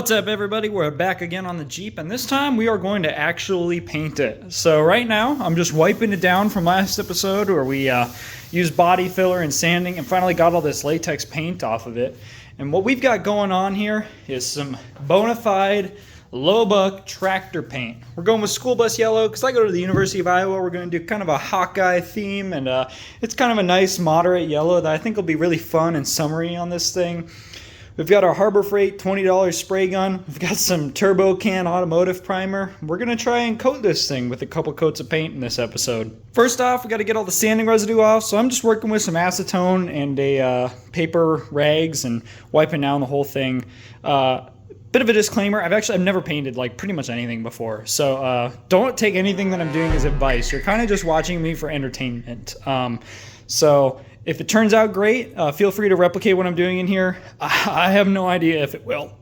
What's up, everybody? We're back again on the Jeep, and this time we are going to actually paint it. So right now, I'm just wiping it down from last episode where we used body filler and sanding and finally got all this latex paint off of it. And what we've got going on here is some bona fide low buck tractor paint. We're going with school bus yellow because I go to the University of Iowa. We're going to do kind of a Hawkeye theme, and it's kind of a nice moderate yellow that I think will be really fun and summery on this thing. We've got our Harbor Freight $20 spray gun. We've got some Turbo Can automotive primer. We're going to try and coat this thing with a couple coats of paint in this episode. First off, we got to get all the sanding residue off, so I'm just working with some acetone and a paper rags and wiping down the whole thing. Bit of a disclaimer, I've never painted like pretty much anything before, so don't take anything that I'm doing as advice. You're kind of just watching me for entertainment. So if it turns out great, feel free to replicate what I'm doing in here. I have no idea if it will.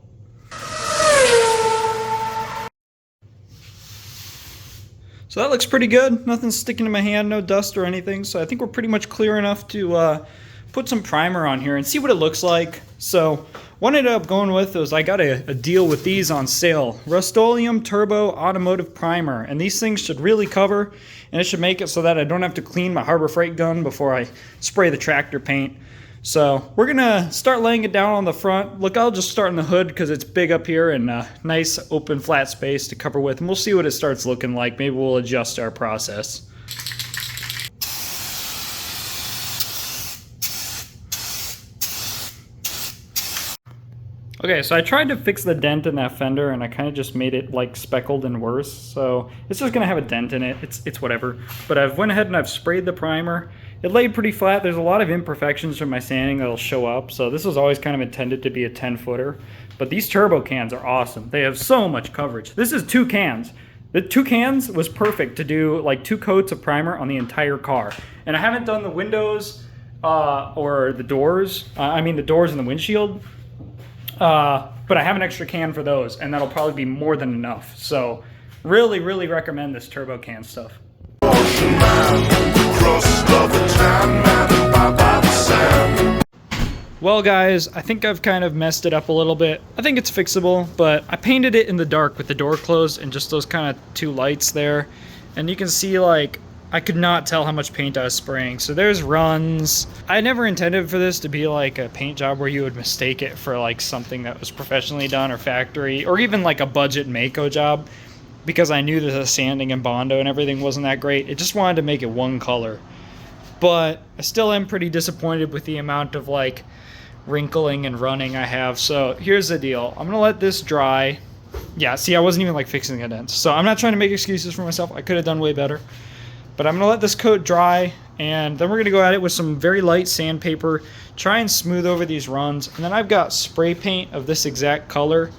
So that looks pretty good. Nothing's sticking to my hand, no dust or anything. So I think we're pretty much clear enough to put some primer on here and see what it looks like. So what I ended up going with was I got a deal with these on sale. Rust-Oleum Turbo Automotive Primer. And these things should really cover, and it should make it so that I don't have to clean my Harbor Freight gun before I spray the tractor paint. So we're going to start laying it down on the front. Look, I'll just start in the hood because it's big up here and a nice open flat space to cover with. And we'll see what it starts looking like. Maybe we'll adjust our process. Okay, so I tried to fix the dent in that fender, and I kind of just made it like speckled and worse. So it's just gonna have a dent in it. It's whatever. But I've went ahead and I've sprayed the primer. It laid pretty flat. There's a lot of imperfections from my sanding that'll show up. So this was always kind of intended to be a 10-footer. But these turbo cans are awesome. They have so much coverage. This is 2 cans. The 2 cans was perfect to do like 2 coats of primer on the entire car. And I haven't done the windows or the doors. The doors and the windshield. But I have an extra can for those, and that'll probably be more than enough. So really, really recommend this turbo can stuff. Well, guys, I think I've kind of messed it up a little bit. I think it's fixable, but I painted it in the dark with the door closed and just those kind of 2 lights there. And you can see, like, I could not tell how much paint I was spraying. So there's runs. I never intended for this to be like a paint job where you would mistake it for like something that was professionally done or factory or even like a budget Mako job, because I knew that the sanding and Bondo and everything wasn't that great. It just wanted to make it one color. But I still am pretty disappointed with the amount of like wrinkling and running I have. So here's the deal. I'm gonna let this dry. Yeah, see, I wasn't even like fixing the dents. So I'm not trying to make excuses for myself. I could have done way better. But I'm going to let this coat dry, and then we're going to go at it with some very light sandpaper, try and smooth over these runs. And then I've got spray paint of this exact color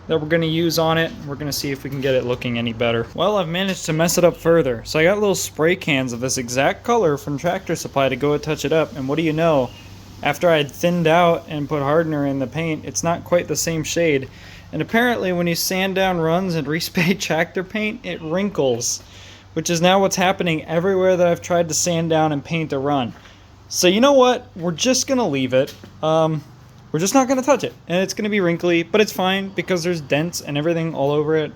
that we're going to use on it. We're going to see if we can get it looking any better. Well, I've managed to mess it up further. So I got little spray cans of this exact color from Tractor Supply to go and touch it up. And what do you know? After I thinned out and put hardener in the paint, it's not quite the same shade. And apparently when you sand down runs and respray tractor paint, it wrinkles, which is now what's happening everywhere that I've tried to sand down and paint a run. So you know what? We're just going to leave it. We're just not going to touch it. And it's going to be wrinkly, but it's fine because there's dents and everything all over it.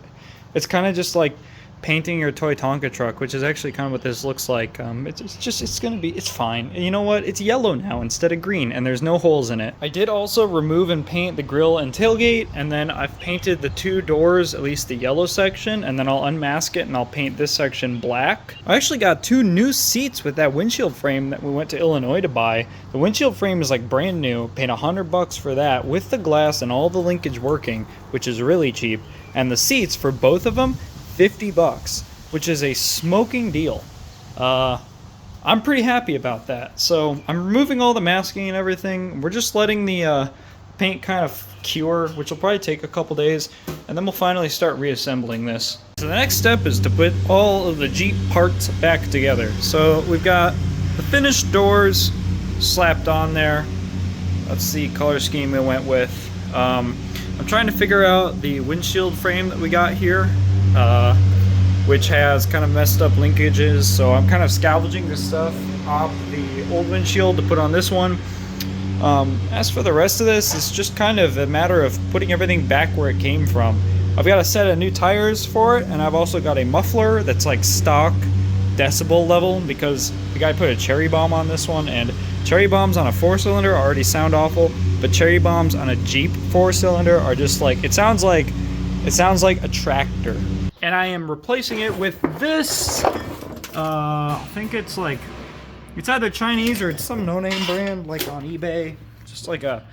It's kind of just like painting your toy Tonka truck, which is actually kind of what this looks like. It's fine. And you know what? It's yellow now instead of green, and there's no holes in it. I did also remove and paint the grille and tailgate, and then I've painted the 2 doors, at least the yellow section, and then I'll unmask it and I'll paint this section black. I actually got 2 new seats with that windshield frame that we went to Illinois to buy. The windshield frame is like brand new, paid $100 for that with the glass and all the linkage working, which is really cheap. And the seats for both of them, $50, which is a smoking deal. I'm pretty happy about that. So I'm removing all the masking and everything. We're just letting the paint kind of cure, which will probably take a couple days, and then we'll finally start reassembling this. So the next step is to put all of the Jeep parts back together. So we've got the finished doors slapped on there. That's the color scheme we went with. I'm trying to figure out the windshield frame that we got here, which has kind of messed up linkages, so I'm kind of salvaging this stuff off the old windshield to put on this one. As for the rest of this, it's just kind of a matter of putting everything back where it came from. I've got a set of new tires for it, and I've also got a muffler that's like stock decibel level because the guy put a cherry bomb on this one, and cherry bombs on a 4-cylinder already sound awful, but cherry bombs on a Jeep 4-cylinder are just like, it sounds like a tractor. And I am replacing it with this, I think it's like, it's either Chinese or it's some no-name brand, like on eBay. Just like a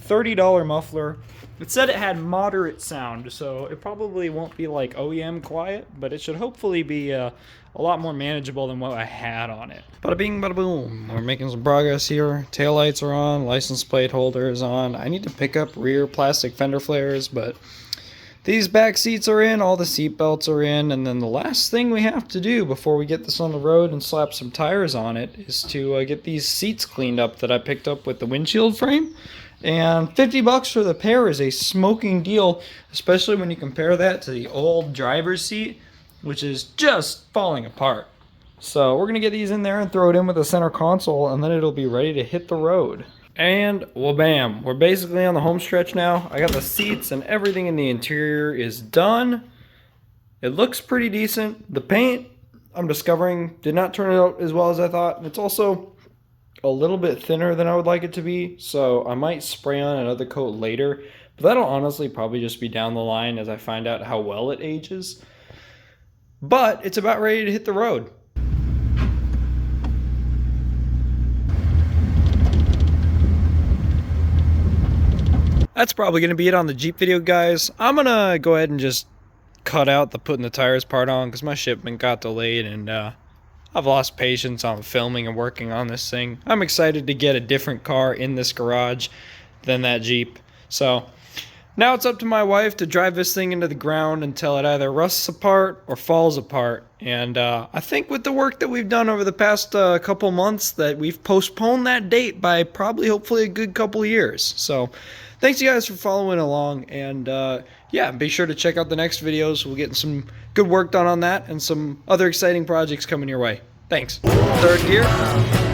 $30 muffler. It said it had moderate sound, so it probably won't be like OEM quiet, but it should hopefully be a lot more manageable than what I had on it. Bada bing, bada boom. We're making some progress here. Taillights are on, license plate holder is on. I need to pick up rear plastic fender flares, but these back seats are in, all the seat belts are in, and then the last thing we have to do before we get this on the road and slap some tires on it is to get these seats cleaned up that I picked up with the windshield frame. And $50 for the pair is a smoking deal, especially when you compare that to the old driver's seat, which is just falling apart. So we're going to get these in there and throw it in with the center console, and then it'll be ready to hit the road. And well, bam, we're basically on the home stretch now. I got the seats and everything in the interior is done. It looks pretty decent. The paint, I'm discovering, did not turn out as well as I thought. It's also a little bit thinner than I would like it to be, so I might spray on another coat later. But that'll honestly probably just be down the line as I find out how well it ages. But it's about ready to hit the road. That's probably going to be it on the Jeep video, guys. I'm going to go ahead and just cut out the putting the tires part on because my shipment got delayed and I've lost patience on filming and working on this thing. I'm excited to get a different car in this garage than that Jeep. So now it's up to my wife to drive this thing into the ground until it either rusts apart or falls apart. And I think with the work that we've done over the past couple months that we've postponed that date by probably hopefully a good couple years. So thanks you guys for following along, and yeah, be sure to check out the next videos. We're getting some good work done on that and some other exciting projects coming your way. Thanks. Third gear.